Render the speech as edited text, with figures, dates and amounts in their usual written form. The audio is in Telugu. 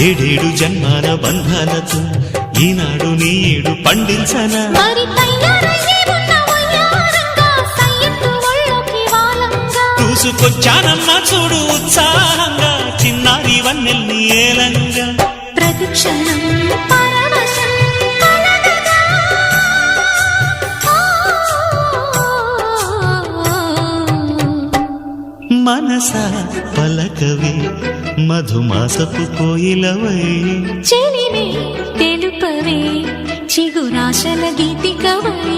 ఏడేడు జన్మాల బంధాలతో ఈనాడు నీడు పండించనా మరి తయారయ్యే ఉన్న వయ్యారంగా సయ్యత్తు ఒళ్ళోకి వాలంగా చూసుకొచ్చానమ్మా చూడు ఉత్సాహంగా చిన్నారి వన్నెల్ని ఏలంగా ప్రతిక్షణం పరవశం కలగగా. మనసా పలకవే మధుమాసపు కోయిలవై చెలిమే తెలుపవే చిగురాశల గీతికవై